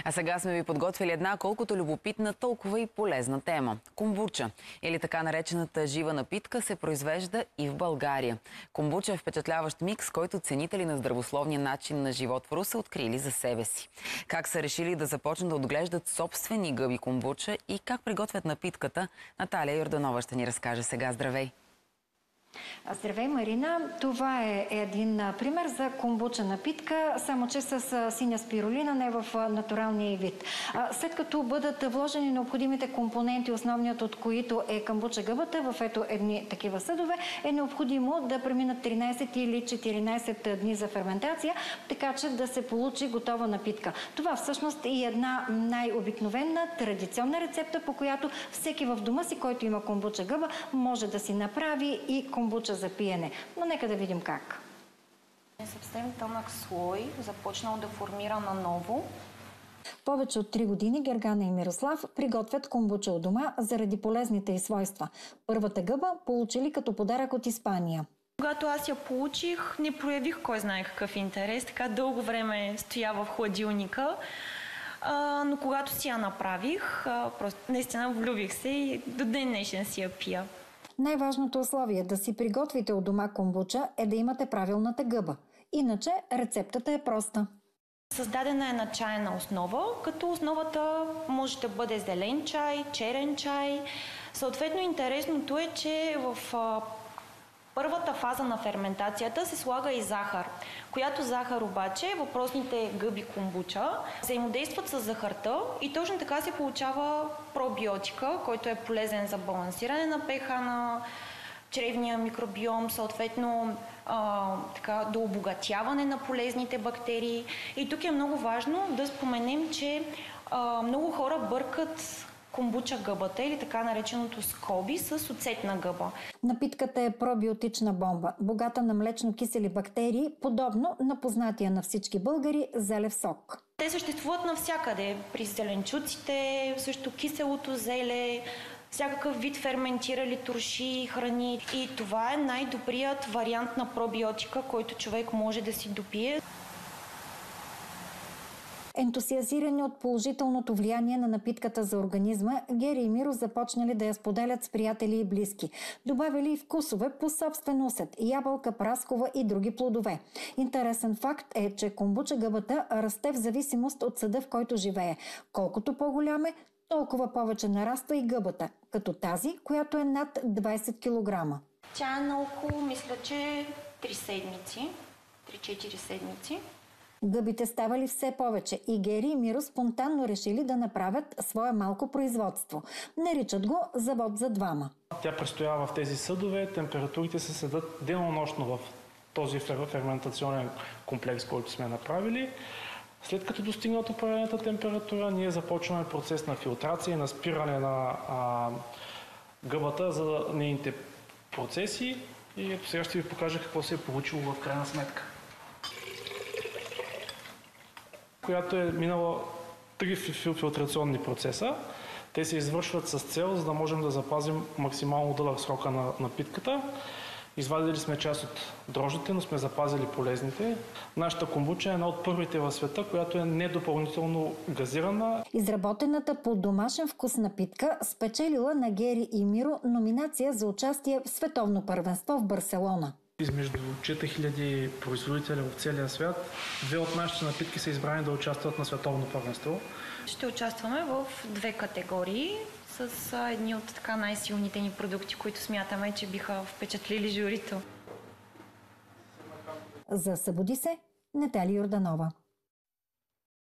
А сега сме ви подготвили една колкото любопитна, толкова и полезна тема. Комбуча, или така наречената жива напитка, се произвежда и в България. Комбуча е впечатляващ микс, който ценители на здравословния начин на живот в Русе открили за себе си. Как са решили да започнат да отглеждат собствени гъби комбуча и как приготвят напитката, Наталия Йорданова ще ни разкаже сега. Здравей! Здравей, Марина! Това е един пример за комбуча напитка, само че с синя спирулина, не в натуралния вид. След като бъдат вложени необходимите компоненти, основният от които е комбуча гъбата, в ето едни такива съдове, е необходимо да преминат 13 или 14 дни за ферментация, така че да се получи готова напитка. Това всъщност е една най-обикновена традиционна рецепта, по която всеки в дома си, който има комбуча гъба, може да си направи и комбуча за пиене. Но нека да видим как. Съвсем тънък слой, започнал да формира наново. Повече от 3 години Гергана и Мирослав приготвят комбуча у дома заради полезните й свойства. Първата гъба получили като подарък от Испания. Когато аз я получих, не проявих кой знае какъв интерес. Така дълго време стоя в хладилника. Но когато си я направих, просто наистина влюбих се и до ден днешен си я пия. Най-важното условие да си приготвите у дома комбуча е да имате правилната гъба. Иначе рецептата е проста. Създадена е на чайна основа, като основата може да бъде зелен чай, черен чай. Съответно интересното е, че в първата фаза на ферментацията се слага и захар, която захар обаче въпросните гъби комбуча взаимодействат с захарта и точно така се получава пробиотика, който е полезен за балансиране на pH на чревния микробиом, съответно до обогатяване на полезните бактерии. И тук е много важно да споменем, че много хора бъркат комбуча гъбата или така нареченото скоби с оцетна гъба. Напитката е пробиотична бомба, богата на млечно-кисели бактерии, подобно на познатия на всички българи зелев сок. Те съществуват навсякъде, при зеленчуците, също киселото зеле, всякакъв вид ферментирали турши, храни. И това е най-добрият вариант на пробиотика, който човек може да си допие. Ентусиазирани от положителното влияние на напитката за организма, Гери и Миро започнали да я споделят с приятели и близки. Добавили и вкусове по собствен усет – ябълка, праскова и други плодове. Интересен факт е, че комбуча гъбата расте в зависимост от съда, в който живее. Колкото по-голям е, толкова повече нараства и гъбата, като тази, която е над 20 кг. Тя е на около, мисля, че 3 седмици, 3-4 седмици. Гъбите ставали все повече и Гери и Миро спонтанно решили да направят свое малко производство. Наричат го завод за двама. Тя престоява в тези съдове, температурите се следят денонощно в този ферментационен комплекс, който сме направили. След като достигнат определената температура, ние започваме процес на филтрация и на спиране на гъбата за нейните процеси. И ето сега ще ви покажа какво се е получило в крайна сметка. Която е минала 3 филтрационни процеса. Те се извършват с цел, за да можем да запазим максимално дълъг срока на напитката. Извадили сме част от дрожжите, но сме запазили полезните. Нашата комбуча е една от първите в света, която е недопълнително газирана. Изработената по домашен вкус напитка спечелила на Гери и Миро номинация за участие в световно първенство в Барселона. Измежду 4000 производители в целия свят, 2 от нашите напитки са избрани да участват на световно първенство. Ще участваме в 2 категории с едни от така най-силните ни продукти, които смятаме, че биха впечатлили журито. За Събуди се, Наталия Йорданова.